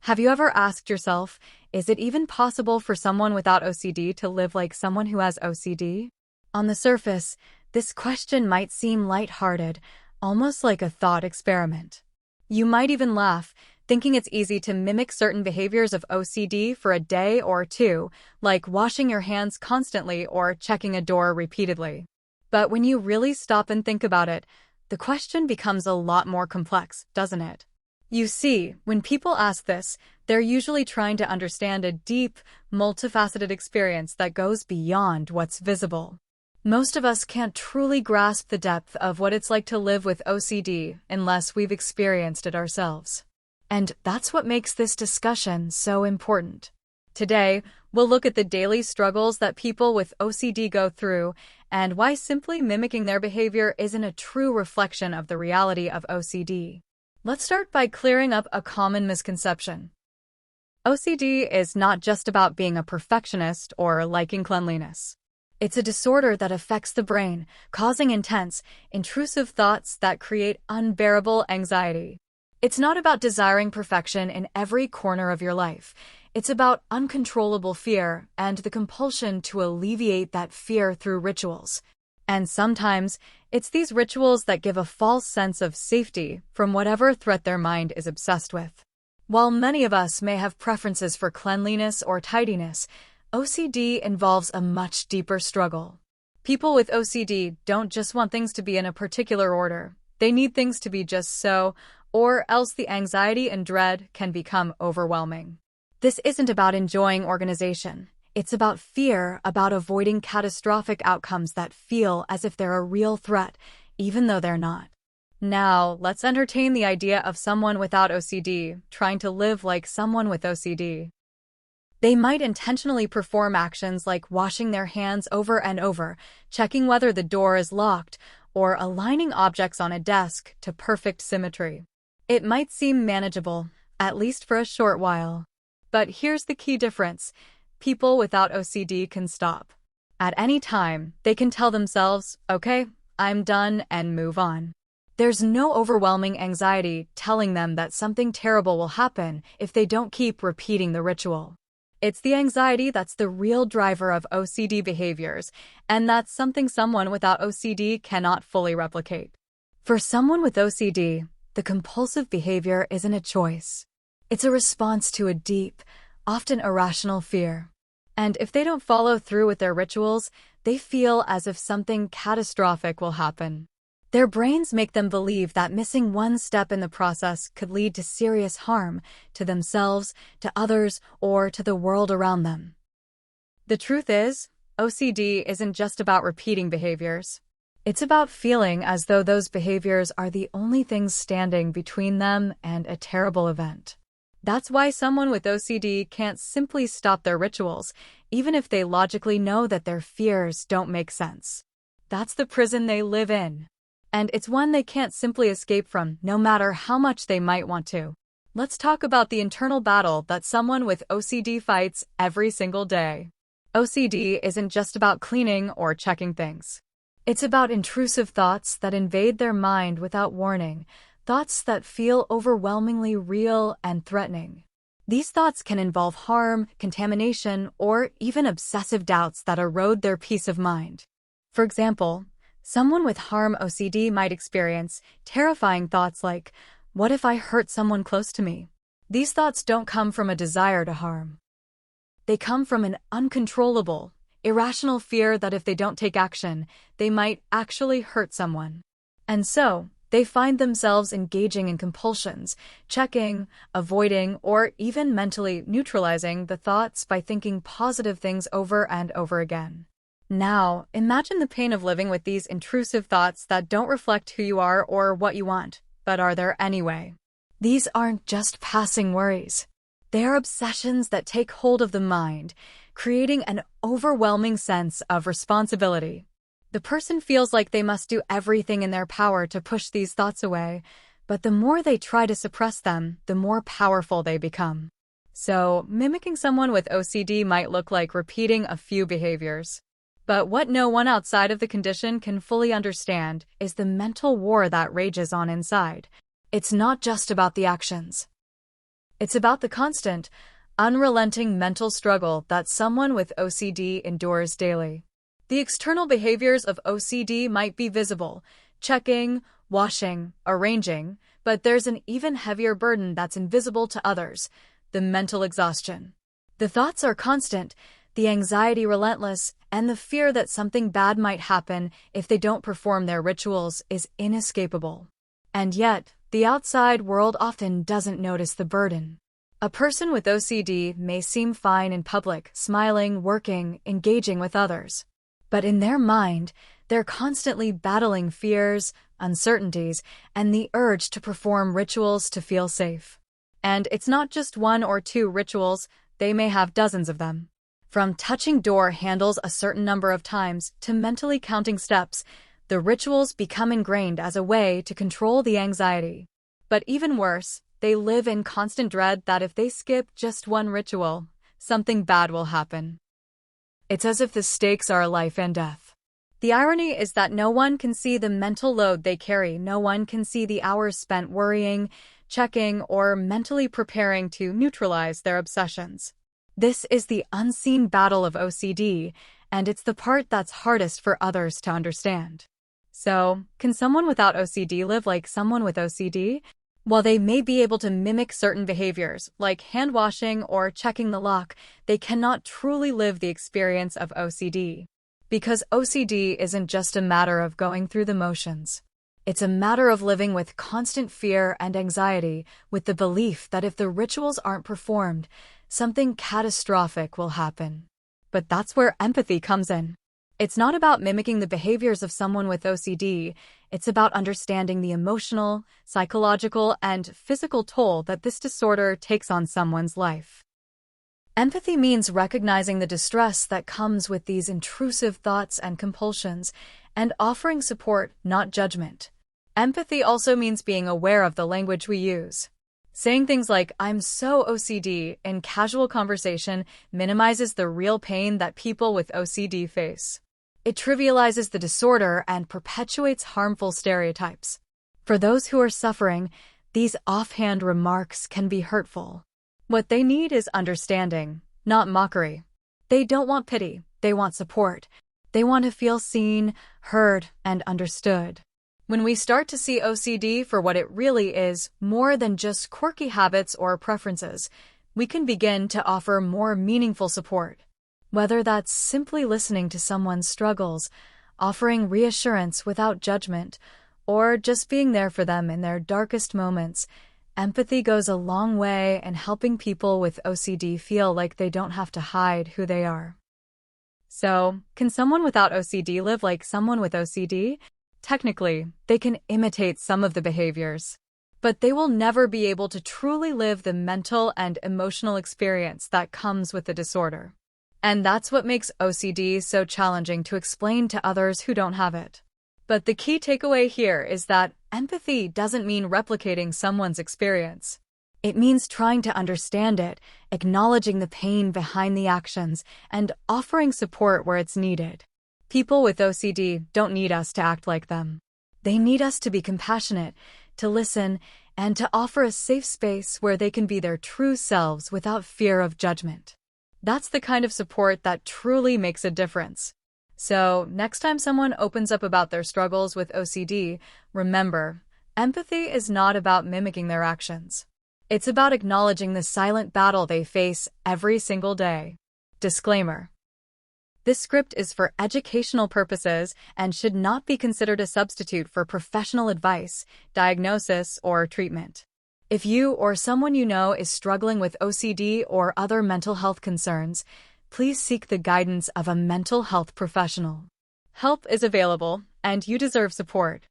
Have you ever asked yourself, is it even possible for someone without OCD to live like someone who has OCD? On the surface, this question might seem lighthearted, almost like a thought experiment. You might even laugh, thinking it's easy to mimic certain behaviors of OCD for a day or two, like washing your hands constantly or checking a door repeatedly. But when you really stop and think about it, the question becomes a lot more complex, doesn't it? You see, when people ask this, they're usually trying to understand a deep, multifaceted experience that goes beyond what's visible. Most of us can't truly grasp the depth of what it's like to live with OCD unless we've experienced it ourselves. And that's what makes this discussion so important. Today, we'll look at the daily struggles that people with OCD go through and why simply mimicking their behavior isn't a true reflection of the reality of OCD. Let's start by clearing up a common misconception. OCD is not just about being a perfectionist or liking cleanliness. It's a disorder that affects the brain, causing intense, intrusive thoughts that create unbearable anxiety. It's not about desiring perfection in every corner of your life. It's about uncontrollable fear and the compulsion to alleviate that fear through rituals. And sometimes, it's these rituals that give a false sense of safety from whatever threat their mind is obsessed with. While many of us may have preferences for cleanliness or tidiness, OCD involves a much deeper struggle. People with OCD don't just want things to be in a particular order. They need things to be just so, or else the anxiety and dread can become overwhelming. This isn't about enjoying organization. It's about fear, about avoiding catastrophic outcomes that feel as if they're a real threat, even though they're not. Now, let's entertain the idea of someone without OCD trying to live like someone with OCD. They might intentionally perform actions like washing their hands over and over, checking whether the door is locked, or aligning objects on a desk to perfect symmetry. It might seem manageable, at least for a short while. But here's the key difference. People without OCD can stop. At any time, they can tell themselves, okay, I'm done, and move on. There's no overwhelming anxiety telling them that something terrible will happen if they don't keep repeating the ritual. It's the anxiety that's the real driver of OCD behaviors, and that's something someone without OCD cannot fully replicate. For someone with OCD, the compulsive behavior isn't a choice. It's a response to a deep, often irrational fear. And if they don't follow through with their rituals, they feel as if something catastrophic will happen. Their brains make them believe that missing one step in the process could lead to serious harm to themselves, to others, or to the world around them. The truth is, OCD isn't just about repeating behaviors. It's about feeling as though those behaviors are the only things standing between them and a terrible event. That's why someone with OCD can't simply stop their rituals, even if they logically know that their fears don't make sense. That's the prison they live in. And it's one they can't simply escape from, no matter how much they might want to. Let's talk about the internal battle that someone with OCD fights every single day. OCD isn't just about cleaning or checking things. It's about intrusive thoughts that invade their mind without warning, thoughts that feel overwhelmingly real and threatening. These thoughts can involve harm, contamination, or even obsessive doubts that erode their peace of mind. For example, someone with harm OCD might experience terrifying thoughts like, what if I hurt someone close to me? These thoughts don't come from a desire to harm. They come from an uncontrollable, irrational fear that if they don't take action, they might actually hurt someone. And so, they find themselves engaging in compulsions, checking, avoiding, or even mentally neutralizing the thoughts by thinking positive things over and over again. Now, imagine the pain of living with these intrusive thoughts that don't reflect who you are or what you want, but are there anyway. These aren't just passing worries. They are obsessions that take hold of the mind, creating an overwhelming sense of responsibility. The person feels like they must do everything in their power to push these thoughts away, but the more they try to suppress them, the more powerful they become. So, mimicking someone with OCD might look like repeating a few behaviors. But what no one outside of the condition can fully understand is the mental war that rages on inside. It's not just about the actions. It's about the constant, unrelenting mental struggle that someone with OCD endures daily. The external behaviors of OCD might be visible: checking, washing, arranging, but there's an even heavier burden that's invisible to others: the mental exhaustion. The thoughts are constant, the anxiety relentless, and the fear that something bad might happen if they don't perform their rituals is inescapable. And yet, the outside world often doesn't notice the burden. A person with OCD may seem fine in public, smiling, working, engaging with others. But in their mind, they're constantly battling fears, uncertainties, and the urge to perform rituals to feel safe. And it's not just one or two rituals, they may have dozens of them. From touching door handles a certain number of times to mentally counting steps, the rituals become ingrained as a way to control the anxiety. But even worse, they live in constant dread that if they skip just one ritual, something bad will happen. It's as if the stakes are life and death. The irony is that no one can see the mental load they carry. No one can see the hours spent worrying, checking, or mentally preparing to neutralize their obsessions. This is the unseen battle of OCD, and it's the part that's hardest for others to understand. So, can someone without OCD live like someone with OCD? While they may be able to mimic certain behaviors, like hand washing or checking the lock, they cannot truly live the experience of OCD. Because OCD isn't just a matter of going through the motions. It's a matter of living with constant fear and anxiety, with the belief that if the rituals aren't performed, something catastrophic will happen. But that's where empathy comes in. It's not about mimicking the behaviors of someone with OCD, it's about understanding the emotional, psychological, and physical toll that this disorder takes on someone's life. Empathy means recognizing the distress that comes with these intrusive thoughts and compulsions, and offering support, not judgment. Empathy also means being aware of the language we use. Saying things like, "I'm so OCD," in casual conversation minimizes the real pain that people with OCD face. It trivializes the disorder and perpetuates harmful stereotypes. For those who are suffering, these offhand remarks can be hurtful. What they need is understanding, not mockery. They don't want pity, they want support. They want to feel seen, heard, and understood. When we start to see OCD for what it really is, more than just quirky habits or preferences, we can begin to offer more meaningful support. Whether that's simply listening to someone's struggles, offering reassurance without judgment, or just being there for them in their darkest moments, empathy goes a long way in helping people with OCD feel like they don't have to hide who they are. So, can someone without OCD live like someone with OCD? Technically, they can imitate some of the behaviors, but they will never be able to truly live the mental and emotional experience that comes with the disorder. And that's what makes OCD so challenging to explain to others who don't have it. But the key takeaway here is that empathy doesn't mean replicating someone's experience. It means trying to understand it, acknowledging the pain behind the actions, and offering support where it's needed. People with OCD don't need us to act like them. They need us to be compassionate, to listen, and to offer a safe space where they can be their true selves without fear of judgment. That's the kind of support that truly makes a difference. So, next time someone opens up about their struggles with OCD, remember, empathy is not about mimicking their actions. It's about acknowledging the silent battle they face every single day. Disclaimer: this script is for educational purposes and should not be considered a substitute for professional advice, diagnosis, or treatment. If you or someone you know is struggling with OCD or other mental health concerns, please seek the guidance of a mental health professional. Help is available, and you deserve support.